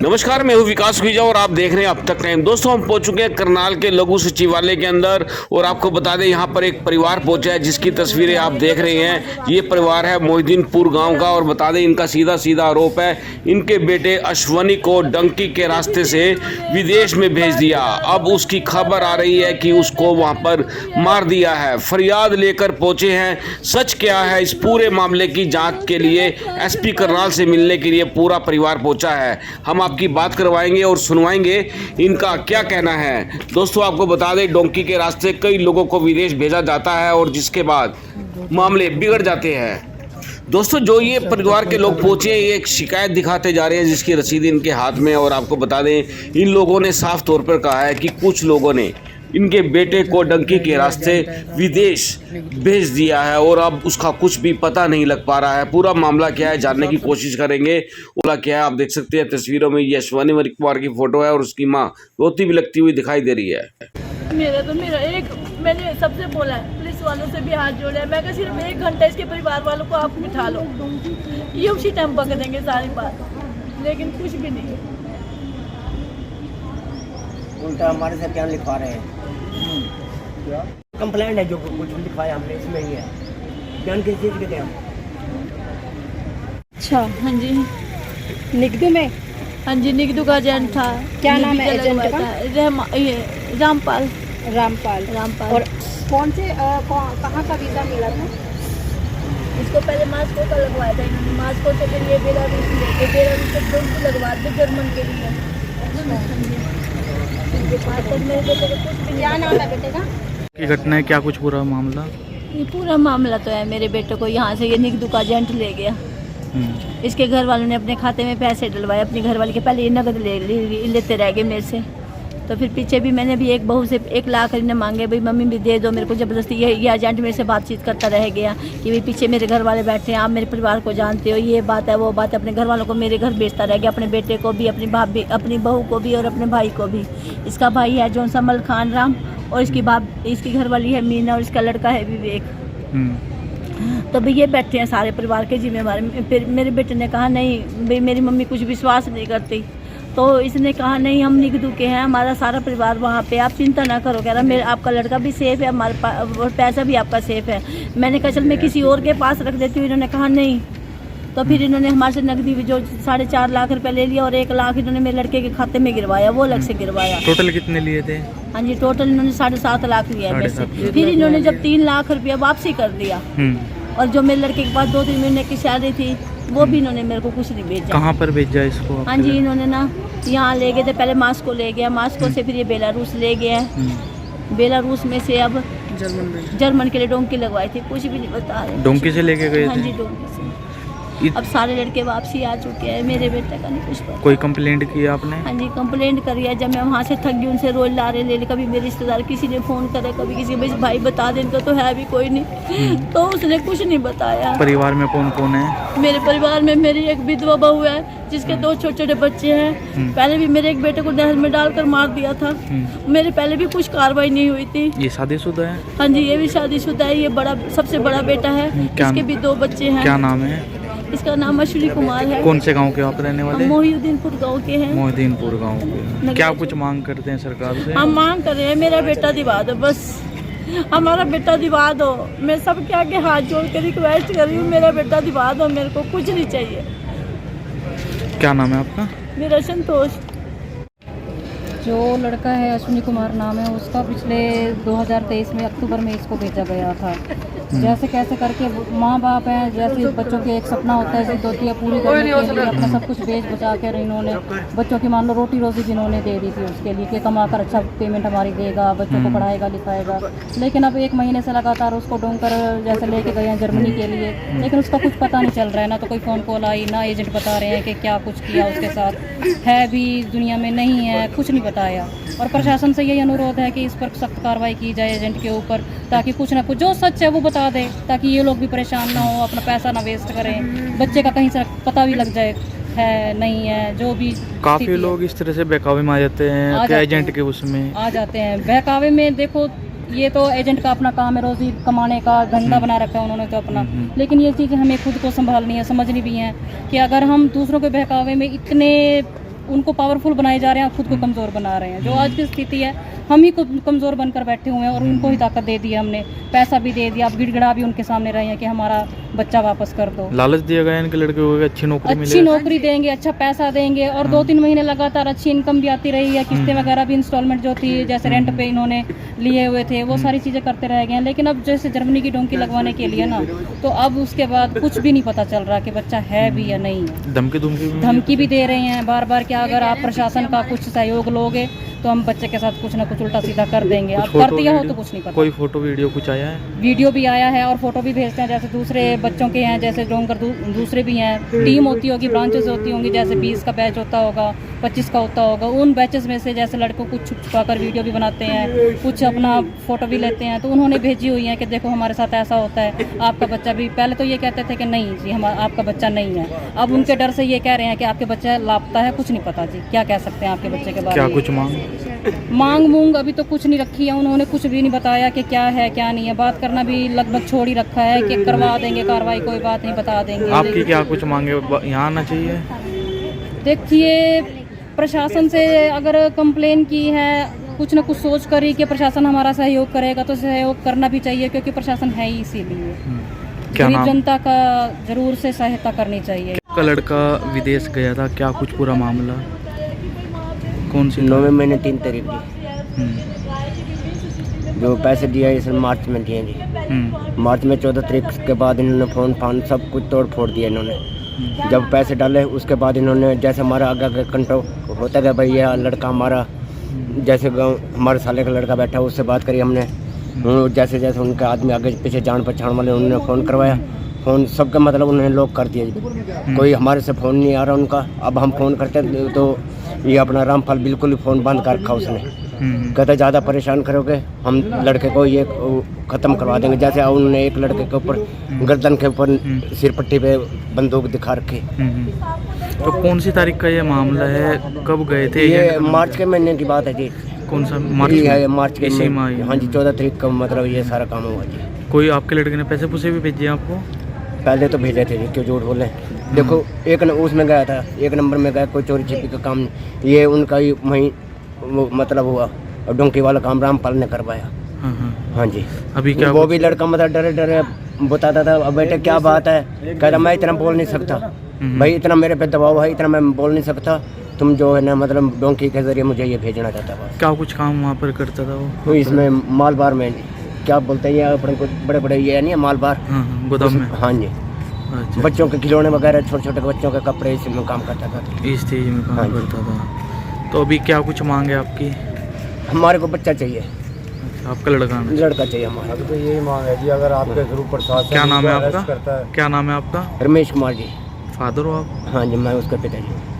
नमस्कार, मैं हूं विकास गुइजा और आप देख रहे हैं अब तक टाइम। दोस्तों, हम पहुंच चुके हैं करनाल के लघु सचिवालय के अंदर और आपको बता दें यहाँ पर एक परिवार पहुंचा है जिसकी तस्वीरें आप देख रहे हैं। ये परिवार है मोहिद्दीनपुर गांव का और बता दें इनका सीधा सीधा आरोप है इनके बेटे अश्वनी को डंकी के रास्ते से विदेश में भेज दिया। अब उसकी खबर आ रही है कि उसको वहाँ पर मार दिया है। फरियाद लेकर पहुंचे हैं। सच क्या है इस पूरे मामले की जाँच के लिए SP करनाल से मिलने के लिए पूरा परिवार पहुँचा है। हम आपकी बात करवाएंगे और सुनवाएंगे इनका क्या कहना है। दोस्तों, आपको बता दें डोंकी के रास्ते कई लोगों को विदेश भेजा जाता है और जिसके बाद मामले बिगड़ जाते हैं। दोस्तों, जो ये परिवार के लोग पहुंचे ये एक शिकायत दिखाते जा रहे हैं जिसकी रसीद इनके हाथ में। और आपको बता दें इन लोगों ने साफ तौर पर कहा है कि कुछ लोगों ने इनके बेटे को डंकी के रास्ते विदेश भेज दिया है और अब उसका कुछ भी पता नहीं लग पा रहा है। पूरा मामला क्या है जानने की कोशिश करेंगे। बोला क्या है आप देख सकते हैं तस्वीरों में। ये अश्वनी कुमार की फोटो है और उसकी माँ रोती भी लगती हुई दिखाई दे रही है। मैंने सबसे बोला है, पुलिस वालों से भी हाथ जोड़ा है। मैं कहा सिर्फ 1 घंटा इसके परिवार वालों को आप बिठा लो, ये उसी टाइम पकड़ देंगे सारी बात, लेकिन कुछ भी नहीं। उल्टा हमारे से क्या लिखवा रहे हैं। कंप्लेंट है जो कुछ लिखवाया हमने इसमें ही है। बयान किस चीज़ के थे हम? अच्छा, हाँ जी, निगदू में। हाँ जी, निगदू का एजेंट था। क्या नाम है एजेंट का? रामपाल। रामपाल। और कौन से कहाँ का वीज़ा मिला था? इसको पहले मास्को का लगवाया था इन्होंने। मास्को से फिर ये बेलारूस लेके बेलारूस से डोंकी लगवा दी जर्मन के लिए। क्या नाम है बेटे का? की घटना है क्या कुछ पूरा मामला? ये पूरा मामला तो है मेरे बेटे को यहाँ से ये निगदू का एजेंट ले गया। इसके घर वालों ने अपने खाते में पैसे डलवाए अपनी घरवाली के। पहले ये नगद लेते रह गए मेरे से। तो फिर पीछे भी मैंने भी एक बहू से 1 लाख इन्हें मांगे, भाई मम्मी भी दे दो मेरे को। ज़बरदस्ती ये एजेंट मेरे से बातचीत करता रह गया कि भाई पीछे मेरे घर वाले बैठे हैं, आप मेरे परिवार को जानते हो, ये बात है वो बात है। अपने घर वालों को मेरे घर भेजता रह गया, अपने बेटे को भी, अपनी भाभी, अपनी बहू को भी और अपने भाई को भी। इसका भाई है जौन समल खान राम और इसकी घरवाली है मीना और इसका लड़का है विवेक। तो भाई ये बैठे हैं सारे परिवार के जिम्मेवार। फिर मेरे बेटे ने कहा नहीं भाई मेरी मम्मी कुछ विश्वास नहीं करती। तो इसने कहा नहीं हम निगदू के हैं, हमारा सारा परिवार वहाँ पे, आप चिंता ना करो। कह रहा मेरे आपका लड़का भी सेफ़ है, हमारे पास पैसा भी आपका सेफ़ है। मैंने कहा चल मैं किसी और के पास रख देती हूँ। इन्होंने कहा नहीं। तो फिर इन्होंने हमारे से नकदी जो 4.5 लाख रुपए ले लिया और 1 लाख इन्होंने मेरे लड़के के खाते में गिरवाया, वो अलग से गिरवाया। टोटल कितने लिए थे? हाँ जी, टोटल इन्होंने 7.5 लाख लिया है मेरे से। फिर इन्होंने जब 3 लाख रुपया वापसी कर दिया और जो मेरे लड़के के पास 2-3 महीने की सैलरी थी वो भी इन्होंने मेरे को कुछ नहीं भेजा। कहाँ पर भेजा इसको? हाँ जी, इन्होंने ना यहाँ ले गए थे, पहले मास्को ले गया, मास्को से फिर ये बेलारूस ले गया। बेलारूस में से अब जर्मन के लिए डोंकी लगवाई थी, कुछ भी नहीं बता रहे। डोंकी से लेके गए? हाँ जी, डोंकी से। अब सारे लड़के वापसी आ चुके हैं, मेरे बेटे का नहीं कुछ पता। कोई कंप्लेंट की आपने? हाँ जी, कंप्लेंट करी है। जब मैं वहाँ से थक गई उनसे रोज ला रहे ले, कभी मेरे रिश्तेदार किसी ने फ़ोन करे, कभी किसी भाई बता दे, इनका तो है भी कोई नहीं। तो उसने कुछ नहीं बताया। परिवार में कौन कौन है? मेरे परिवार में मेरी एक विधवा बहू है जिसके 2 छोटे-छोटे बच्चे हैं। पहले भी मेरे एक बेटे को नहर में डालकर मार दिया था। मेरे पहले भी कुछ कार्रवाई नहीं हुई थी। ये शादीशुदा है? हाँ जी, ये भी शादीशुदा है। ये सबसे बड़ा बेटा है, इसके भी 2 बच्चे हैं। क्या नाम है? इसका नाम अश्वनी कुमार है। कौन से गांव के आप रहने वाले? मोहिद्दीनपुर गांव के हैं। मोहिद्दीनपुर गांव के। क्या कुछ मांग करते हैं सरकार से? हम मांग कर रहे हैं मेरा बेटा दिवा दो, बस हमारा बेटा दिवा दो। मैं सबके आगे हाथ जोड़ कर रिक्वेस्ट कर रही हूँ, मेरा बेटा दिवा दो, मेरे को कुछ नहीं चाहिए। क्या नाम है आपका? मेरा संतोष। जो लड़का है अश्विनी कुमार नाम है उसका, पिछले 2023 में अक्टूबर में इसको भेजा गया था। जैसे कैसे करके माँ बाप हैं, जैसे बच्चों के एक सपना होता है दोतियाँ पूरी करने के लिए अपना सब कुछ बेच बचा कर इन्होंने बच्चों की मान लो रोटी रोजी जिन्होंने दे दी थी उसके लिए कि कमाकर अच्छा पेमेंट हमारी देगा, बच्चों को पढ़ाएगा लिखाएगा। लेकिन अब 1 महीने से लगातार उसको ढूंढकर जैसे लेके गए हैं जर्मनी के लिए, लेकिन उसका कुछ पता नहीं चल रहा है। ना तो कोई फ़ोन कॉल आई, ना एजेंट बता रहे हैं कि क्या कुछ किया उसके साथ, है भी दुनिया में नहीं है, कुछ नहीं बताया। और प्रशासन से यही अनुरोध है कि इस पर सख्त कार्रवाई की जाए एजेंट के ऊपर, ताकि कुछ ना कुछ जो सच है वो बता दे, ताकि ये लोग भी परेशान ना हो, अपना पैसा ना वेस्ट करें, बच्चे का कहीं से पता भी लग जाए है नहीं है। जो भी काफ़ी लोग इस तरह से बहकावे में आ जाते हैं कि एजेंट के उसमें आ जाते हैं। बहकावे में देखो ये तो एजेंट का अपना काम है, रोजी कमाने का धंधा बना रखा है उन्होंने तो अपना। लेकिन ये चीज़ हमें खुद को संभालनी है, समझनी भी है कि अगर हम दूसरों के बहकावे में इतने उनको पावरफुल बनाए जा रहे हैं, खुद को कमज़ोर बना रहे हैं। जो आज की स्थिति है, हम ही को कमज़ोर बनकर बैठे हुए हैं और उनको ही ताकत दे दी है हमने, पैसा भी दे दिया, अब गिड़गिड़ा भी उनके सामने रहे हैं कि हमारा बच्चा वापस कर दो। लालच दिया गया इनके लड़के को कि अच्छी नौकरी अच्छी मिलेगी, नौकरी देंगे, अच्छा पैसा देंगे और 2-3 महीने लगातार अच्छी इनकम भी आती रही है, किस्तें वगैरह भी इंस्टॉलमेंट जो थी जैसे रेंट पे इन्होंने लिए हुए थे वो सारी चीज़ें करते रह गए हैं। लेकिन अब जैसे जर्मनी की डोंकी लगवाने के लिए ना, तो अब उसके बाद कुछ भी नहीं पता चल रहा कि बच्चा है भी या नहीं है। धमकी भी दे रहे हैं बार बार कि अगर आप प्रशासन का कुछ सहयोग लोगे तो हम बच्चे के साथ कुछ ना कुछ उल्टा सीधा कर देंगे। अब कर दिया हो तो कुछ नहीं पता। कोई फोटो वीडियो कुछ आया है? वीडियो भी आया है और फोटो भी भेजते हैं, जैसे दूसरे बच्चों के हैं, जैसे डोंगर दूसरे भी हैं, टीम होती होगी, ब्रांचेस होती होंगी, जैसे 20 का बैच होता होगा, 25 का होता होगा, उन बैचेस में से जैसे लड़कों को छुप छुपा कर वीडियो भी बनाते हैं, कुछ अपना फोटो भी लेते हैं। तो उन्होंने भेजी हुई है कि देखो हमारे साथ ऐसा होता है, आपका बच्चा भी। पहले तो ये कहते थे कि नहीं जी आपका बच्चा नहीं है, अब उनके डर से ये कह रहे हैं कि आपके बच्चा लापता है। कुछ नहीं पता जी, क्या कह सकते हैं आपके बच्चे के बारे में। क्या कुछ मांग मूंग अभी तो कुछ नहीं रखी है उन्होंने, कुछ भी नहीं बताया कि क्या है क्या नहीं है। बात करना भी लगभग छोड़ ही रखा है कि करवा देंगे कार्रवाई, कोई बात नहीं, बता देंगे। आपकी क्या कुछ मांगे यहाँ आना चाहिए? देखिए प्रशासन से अगर कंप्लेन की है, कुछ ना कुछ सोच कर ही कि प्रशासन हमारा सहयोग करेगा तो सहयोग करना भी चाहिए, क्योंकि प्रशासन है ही इसीलिए। गरीब जनता का जरूर से सहायता करनी चाहिए। आपका लड़का विदेश गया था, क्या कुछ पूरा मामला? कौन सी 9वें महीने 3 तारीख जी, जो पैसे दिया इस मार्च में दिए जी। मार्च में 14 तारीख के बाद इन्होंने फ़ोन फान सब कुछ तोड़ फोड़ दिया इन्होंने। जब पैसे डाले उसके बाद इन्होंने जैसे हमारा आगे कंट्रोल होता गया, भाई यह लड़का हमारा, जैसे गाँव हमारे साले का लड़का बैठा उससे बात करी हमने। जैसे जैसे उनके आदमी आगे पीछे जान पहचान वाले उन्होंने फ़ोन करवाया, फ़ोन सबका मतलब उन्होंने लॉक कर दिया। कोई हमारे से फ़ोन नहीं आ रहा उनका। अब हम फ़ोन करते तो ये अपना रामपाल बिल्कुल ही फ़ोन बंद कर रखा उसने। कहते ज़्यादा परेशान करोगे हम लड़के को ये ख़त्म करवा देंगे। जैसे उन्होंने एक लड़के के ऊपर गर्दन के ऊपर सिर पट्टी पे बंदूक दिखा रखी। तो कौन सी तारीख का ये मामला है, कब गए थे? ये मार्च के महीने की बात है जी। कौन सा मार्च के महीने? हाँ जी 14 तारीख का मतलब ये सारा काम हुआ जी। कोई आपके लड़के ने पैसे पुसे भी भेजे आपको? पहले तो भेजे थे जी, क्यों झूठ बोले। देखो एक उसमें गया था, 1 नंबर में गया, कोई चोरी छिपी का काम नहीं। ये उनका ही वहीं मतलब हुआ और डोंकी वाला काम रामपाल ने करवाया। हाँ जी। अभी क्या वो भी लड़का मतलब डरे डरे बताता था, अब बेटे क्या बात है, कह रहा मैं इतना बोल नहीं सकता भाई, इतना मेरे पे दबाव है, इतना मैं बोल नहीं सकता, तुम जो है ना मतलब डोंकी के जरिए मुझे ये भेजना चाहता था। क्या कुछ काम वहाँ पर करता था वो? तो इसमें मालबार में क्या बोलते हैं, अपने को बड़े बड़े ये नहीं है मालबार, गोदाम में। हाँ जी। अच्छा। बच्चों के खिलौने वगैरह, छोटे छोटे बच्चों के कपड़े, इसमें काम करता था। इस चीज़ में काम करता था। तो अभी क्या कुछ मांग है आपकी? हमारे को बच्चा चाहिए। आपका लड़का चाहिए हमारा। अभी तो यही मांग है जी, अगर आपके जरूर प्रशासन क्या नाम है अरेस्ट आपका? करता है। क्या नाम है आपका? रमेश कुमार जी। फादर हो आप? हाँ जी, मैं उसका पिता जी।